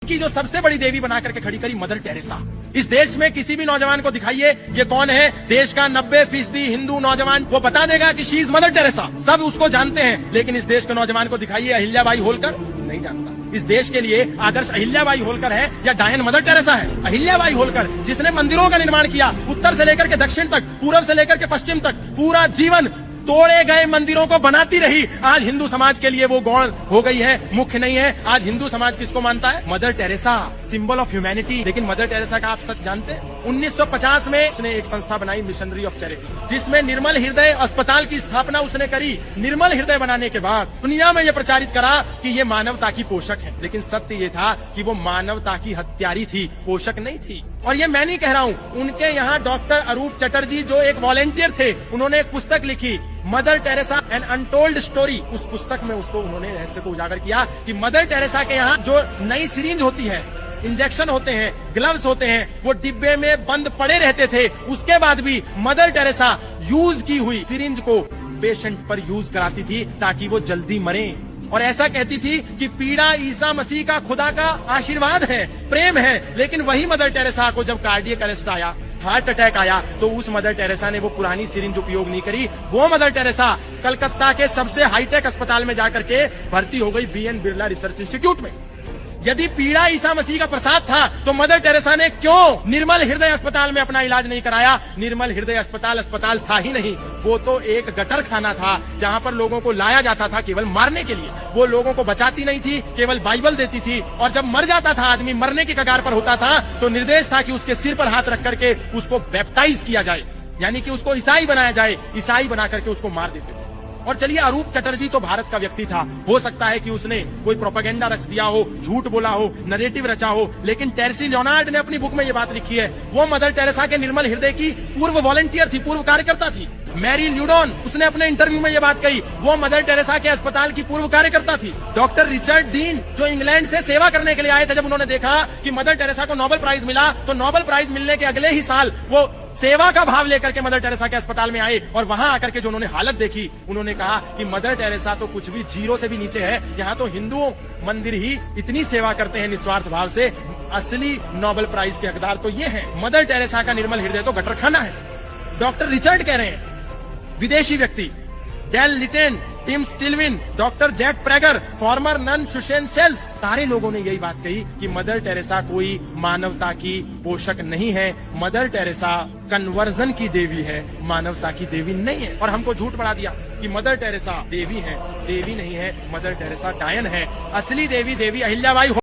की जो सबसे बड़ी देवी बना करके खड़ी करी मदर टेरेसा। इस देश में किसी भी नौजवान को दिखाइए ये कौन है, देश का 90% हिंदू नौजवान वो बता देगा कि शी इज मदर टेरेसा। सब उसको जानते हैं, लेकिन इस देश के नौजवान को दिखाइए अहिल्याबाई होलकर, नहीं जानता। इस देश के लिए आदर्श अहिल्याबाई होलकर है या डायन मदर टेरेसा है? अहिल्याबाई होलकर जिसने मंदिरों का निर्माण किया, उत्तर से लेकर के दक्षिण तक, पूर्व से लेकर के पश्चिम तक, पूरा जीवन तोड़े गए मंदिरों को बनाती रही। आज हिंदू समाज के लिए वो गौण हो गई है, मुख्य नहीं है। आज हिंदू समाज किसको मानता है? Mother Teresa, symbol of humanity. लेकिन मदर टेरेसा का आप सच जानते हैं? 1950 में उसने एक संस्था बनाई, मिशनरी ऑफ चैरिटी, जिसमें निर्मल हृदय अस्पताल की स्थापना उसने करी। निर्मल हृदय बनाने के बाद दुनिया में यह प्रचारित करा कि ये मानवता की पोषक है, लेकिन सत्य ये था कि वो मानवता की हत्यारी थी, पोषक नहीं थी। और ये मैं नहीं कह रहा हूँ, उनके यहाँ डॉक्टर अरूप चटर्जी जो एक वॉलेंटियर थे, उन्होंने एक पुस्तक लिखी, Mother Teresa an untold story. उस पुस्तक में उसको उन्होंने रहस्य को उजागर किया कि मदर टेरेसा के यहाँ जो नई सिरिंज होती है, इंजेक्शन होते हैं, ग्लव्स होते हैं, वो डिब्बे में बंद पड़े रहते थे। उसके बाद भी मदर टेरेसा यूज की हुई सिरिंज को पेशेंट पर यूज कराती थी ताकि वो जल्दी मरे। और ऐसा कहती थी कि पीड़ा ईसा मसीह का खुदा का आशीर्वाद है, प्रेम है। लेकिन वही मदर टेरेसा को जब कार्डियक अरेस्ट आया, हार्ट अटैक आया, तो उस मदर टेरेसा ने वो पुरानी सिरिंज उपयोग नहीं करी। वो मदर टेरेसा कलकत्ता के सबसे हाईटेक अस्पताल में जाकर के भर्ती हो गई, BN बिरला रिसर्च इंस्टीट्यूट में। यदि पीड़ा ईसा मसीह का प्रसाद था तो मदर टेरेसा ने क्यों निर्मल हृदय अस्पताल में अपना इलाज नहीं कराया? निर्मल हृदय अस्पताल था ही नहीं, वो तो एक गटर खाना था जहां पर लोगों को लाया जाता था केवल मारने के लिए। वो लोगों को बचाती नहीं थी, केवल बाइबल देती थी। और जब मर जाता था आदमी, मरने की कगार पर होता था, तो निर्देश था कि उसके सिर पर हाथ रख करके उसको बैप्टाइज किया जाए, यानी कि उसको ईसाई बनाया जाए। ईसाई बना करके उसको मार देते थे। और चलिए, अरूप चटर्जी तो भारत का व्यक्ति था, हो सकता है कि उसने कोई प्रोपेगेंडा रच दिया हो, झूठ बोला हो, नरेटिव रचा हो, लेकिन टेरेसी लियोनार्ड ने अपनी बुक में ये बात लिखी है। वो मदर टेरेसा के निर्मल हृदय की पूर्व वॉलंटियर थी, पूर्व कार्यकर्ता थी। मैरी ल्यूडॉन, उसने अपने इंटरव्यू में ये बात कही, वो मदर टेरेसा के अस्पताल की पूर्व कार्यकर्ता थी। डॉक्टर रिचर्ड डीन जो इंग्लैंड से सेवा करने के लिए आए थे, जब उन्होंने देखा कि मदर टेरेसा को नोबेल प्राइज मिला, तो नोबेल प्राइज मिलने के अगले ही साल वो सेवा का भाव लेकर के मदर टेरेसा के अस्पताल में आए। और वहां आकर के जो उन्होंने हालत देखी, उन्होंने कहा कि मदर टेरेसा तो कुछ भी जीरो से भी नीचे है। यहाँ तो हिंदुओं मंदिर ही इतनी सेवा करते हैं निस्वार्थ भाव से, असली नोबेल प्राइज के हकदार तो ये हैं। मदर टेरेसा का निर्मल हृदय तो गटर खाना है। डॉक्टर रिचर्ड कह रहे हैं, विदेशी व्यक्ति, Dale Liten, Tim Stillwin, doctor Jack Prager, former nun Sushen Sells, सारे लोगों ने यही बात कही कि मदर टेरेसा कोई मानवता की पोषक नहीं है। मदर टेरेसा कन्वर्जन की देवी है, मानवता की देवी नहीं है। और हमको झूठ बढ़ा दिया कि मदर टेरेसा देवी है। देवी नहीं है, मदर टेरेसा डायन है। असली देवी अहिल्याबाई